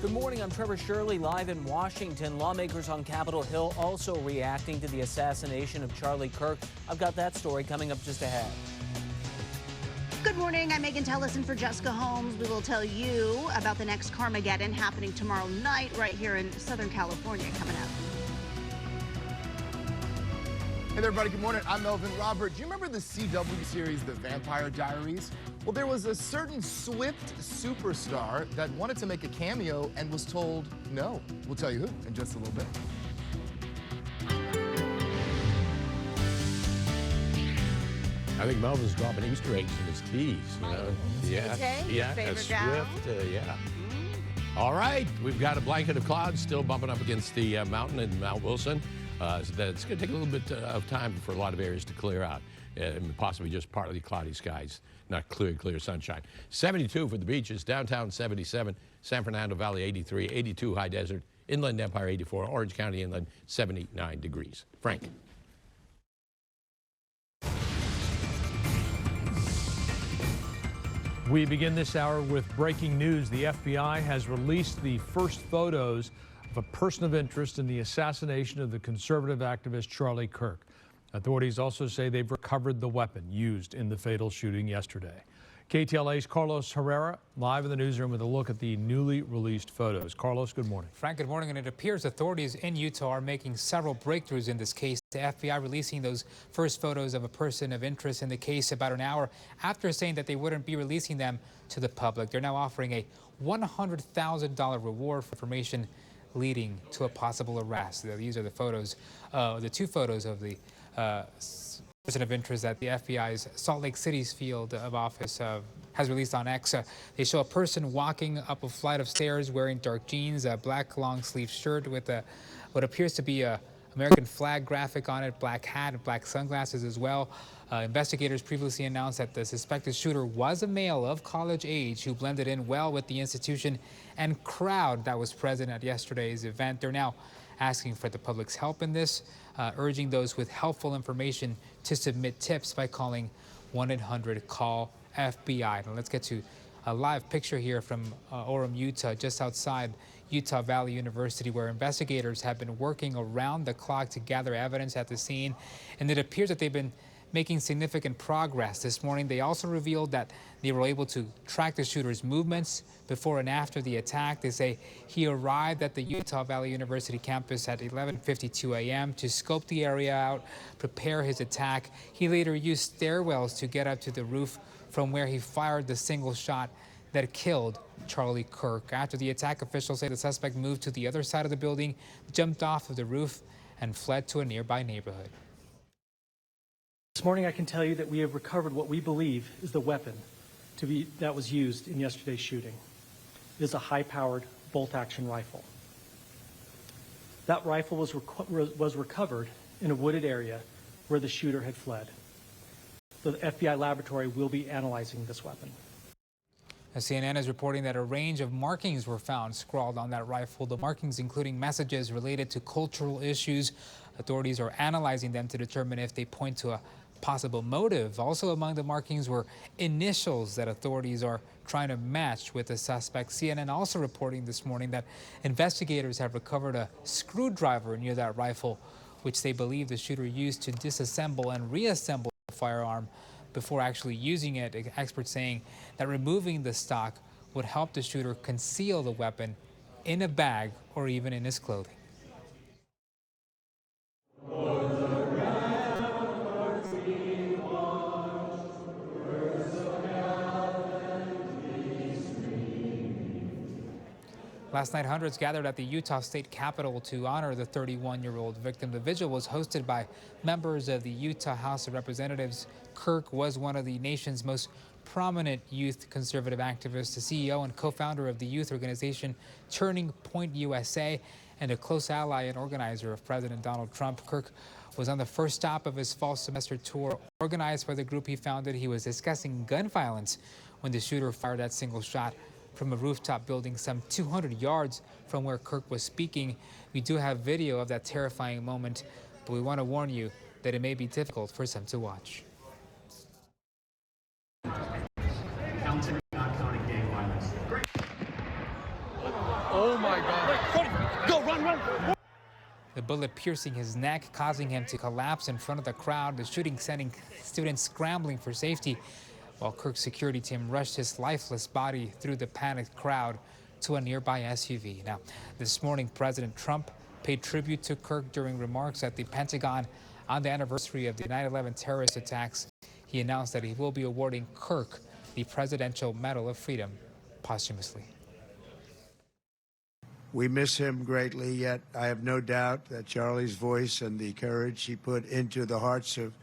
Good morning, I'm Trevor Shirley, live in Washington. Lawmakers on Capitol Hill also reacting to the assassination of Charlie Kirk. I've got that story coming up just ahead. Good morning, I'm Megan Tellison for Jessica Holmes. We will tell you about the next Carmageddon happening tomorrow night right here in Southern California coming up. Hey there, everybody. Good morning. I'm Melvin Robert. Do you remember the CW series, The Vampire Diaries? Well, there was a certain swift superstar that wanted to make a cameo and was told no. We'll tell you who in just a little bit. I think Melvin's dropping Easter eggs in his teas. You know? Yeah, Favorite yeah. All right, we've got a blanket of clouds still bumping up against the mountain in Mount Wilson. So it's going to take a little bit of time for a lot of areas to clear out, and possibly just partly cloudy skies, not clear sunshine. 72 for the beaches, downtown 77, San Fernando Valley 83, 82 High Desert, Inland Empire 84, Orange County Inland 79 degrees. Frank. We begin this hour with breaking news. The FBI has released the first photos of a person of interest in the assassination of the conservative activist Charlie Kirk. Authorities also say they've recovered the weapon used in the fatal shooting yesterday. KTLA's Carlos Herrera live in the newsroom with a look at the newly released photos. Carlos, good morning. Frank, good morning. And it appears authorities in Utah are making several breakthroughs in this case. The FBI releasing those first photos of a person of interest in the case about an hour after saying that they wouldn't be releasing them to the public. They're now offering a $100,000 reward for information leading to a possible arrest. These are the photos, the two photos of the person of interest that the FBI's Salt Lake City's field of office has released on X. They show a person walking up a flight of stairs wearing dark jeans, a black long-sleeve shirt with what appears to be a American flag graphic on it, black hat and black sunglasses as well. Investigators previously announced that the suspected shooter was a male of college age who blended in well with the institution and crowd that was present at yesterday's event. They're now asking for the public's help in this, urging those with helpful information to submit tips by calling 1-800-CALL-FBI. Now let's get to a live picture here from Orem, Utah, just outside Utah Valley University, where investigators have been working around the clock to gather evidence at the scene. And it appears that they've been making significant progress. This morning, they also revealed that they were able to track the shooter's movements before and after the attack. They say he arrived at the Utah Valley University campus at 11:52 a.m. to scope the area out, prepare his attack. He later used stairwells to get up to the roof from where he fired the single shot that killed Charlie Kirk. After the attack, officials say the suspect moved to the other side of the building, jumped off of the roof, and fled to a nearby neighborhood. This morning I can tell you that we have recovered what we believe is the weapon that was used in yesterday's shooting. It is a high-powered bolt-action rifle. That rifle was recovered in a wooded area where the shooter had fled. The FBI laboratory will be analyzing this weapon. CNN is reporting that a range of markings were found scrawled on that rifle, the markings including messages related to cultural issues. Authorities are analyzing them to determine if they point to a possible motive. Also among the markings were initials that authorities are trying to match with the suspect. CNN also reporting this morning that investigators have recovered a screwdriver near that rifle, which they believe the shooter used to disassemble and reassemble the firearm before actually using it. Experts saying that removing the stock would help the shooter conceal the weapon in a bag or even in his clothing. Last night, hundreds gathered at the Utah State Capitol to honor the 31-year-old victim. The vigil was hosted by members of the Utah House of Representatives. Kirk was one of the nation's most prominent youth conservative activists, the CEO and co-founder of the youth organization Turning Point USA, and a close ally and organizer of President Donald Trump. Kirk was on the first stop of his fall semester tour organized by the group he founded. He was discussing gun violence when the shooter fired that single shot from a rooftop building some 200 yards from where Kirk was speaking. We do have video of that terrifying moment, but we want to warn you that it may be difficult for some to watch. Counting, not counting gang violence. Oh my God. Go, run. The bullet piercing his neck, causing him to collapse in front of the crowd, the shooting sending students scrambling for safety, while Kirk's security team rushed his lifeless body through the panicked crowd to a nearby SUV. Now, this morning, President Trump paid tribute to Kirk during remarks at the Pentagon on the anniversary of the 9/11 terrorist attacks. He announced that he will be awarding Kirk the Presidential Medal of Freedom posthumously. We miss him greatly, yet I have no doubt that Charlie's voice and the courage he put into the hearts of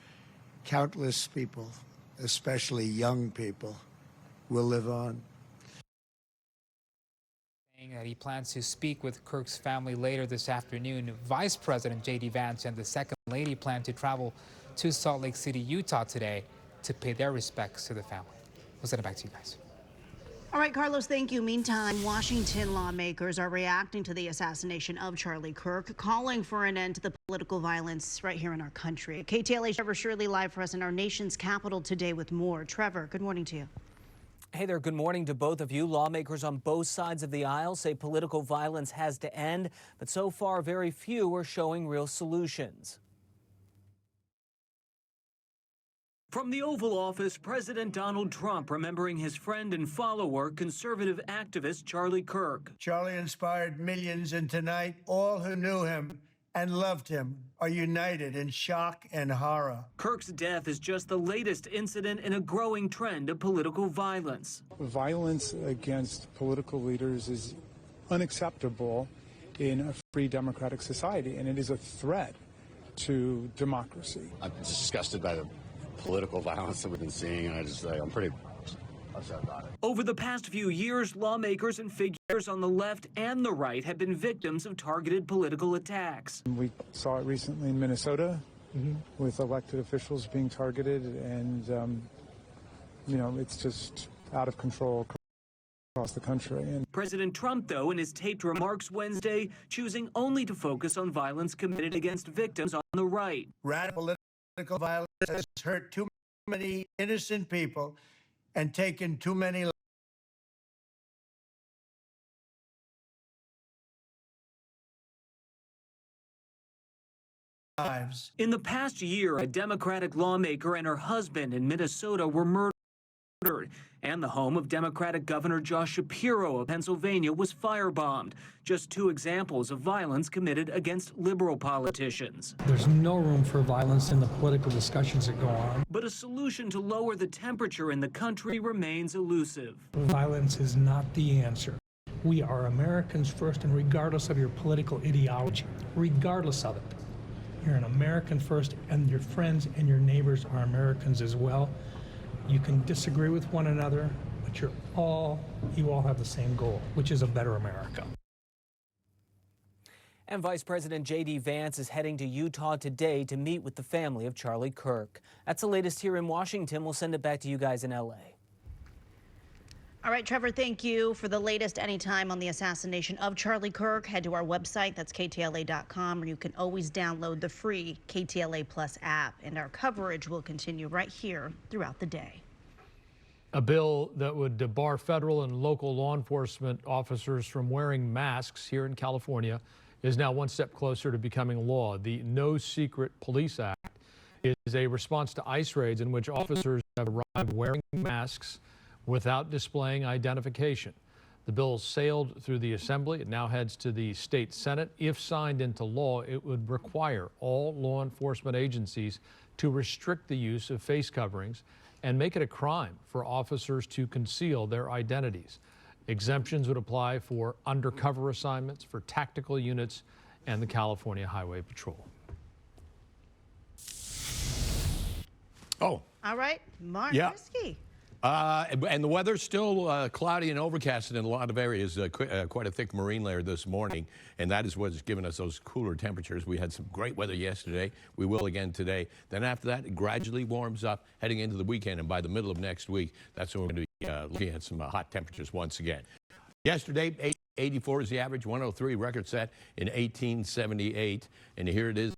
countless people, especially young people, will live on. Saying that he plans to speak with Kirk's family later this afternoon, Vice President J.D. Vance and the Second Lady plan to travel to Salt Lake City, Utah today to pay their respects to the family. We'll send it back to you guys. All right, Carlos, thank you. Meantime, Washington lawmakers are reacting to the assassination of Charlie Kirk, calling for an end to the political violence right here in our country. KTLA's Trevor Shirley live for us in our nation's capital today with more. Trevor, good morning to you. Hey there, good morning to both of you. Lawmakers on both sides of the aisle say political violence has to end, but so far very few are showing real solutions. From the Oval Office, President Donald Trump remembering his friend and follower, conservative activist Charlie Kirk. Charlie inspired millions, and tonight, all who knew him and loved him are united in shock and horror. Kirk's death is just the latest incident in a growing trend of political violence. Violence against political leaders is unacceptable in a free democratic society, and it is a threat to democracy. I'm disgusted by the political violence that we've been seeing, and I'm pretty upset about it. Over the past few years, lawmakers and figures on the left and the right have been victims of targeted political attacks. We saw it recently in Minnesota with elected officials being targeted, and it's just out of control across the country. And President Trump, though, in his taped remarks Wednesday, choosing only to focus on violence committed against victims on the right. Radical political violence has hurt too many innocent people and taken too many lives. In the past year, a Democratic lawmaker and her husband in Minnesota were murdered, and the home of Democratic Governor Josh Shapiro of Pennsylvania was firebombed. Just two examples of violence committed against liberal politicians. There's no room for violence in the political discussions that go on. But a solution to lower the temperature in the country remains elusive. Violence is not the answer. We are Americans first, and regardless of your political ideology, regardless of it, you're an American first, and your friends and your neighbors are Americans as well. You can disagree with one another, but you all have the same goal, which is a better America. And Vice President J.D. Vance is heading to Utah today to meet with the family of Charlie Kirk. That's the latest here in Washington. We'll send it back to you guys in L.A. All right, Trevor, thank you for the latest anytime on the assassination of Charlie Kirk. Head to our website, that's KTLA.com, where you can always download the free KTLA Plus app. And our coverage will continue right here throughout the day. A bill that would debar federal and local law enforcement officers from wearing masks here in California is now one step closer to becoming law. The No Secret Police Act is a response to ICE raids in which officers have arrived wearing masks without displaying identification. The bill sailed through the Assembly. It now heads to the state Senate. If signed into law, it would require all law enforcement agencies to restrict the use of face coverings and make it a crime for officers to conceal their identities. Exemptions would apply for undercover assignments, for tactical units, and the California Highway Patrol. Oh. All right, Mark Yeah. Risky. And the weather's still cloudy and overcast in a lot of areas. Quite a thick marine layer this morning, and that is what's given us those cooler temperatures. We had some great weather yesterday. We will again today. Then after that, it gradually warms up heading into the weekend, and by the middle of next week, that's when we're going to be looking at some hot temperatures once again. Yesterday, 84 is the average, 103 record set in 1878, and here it is.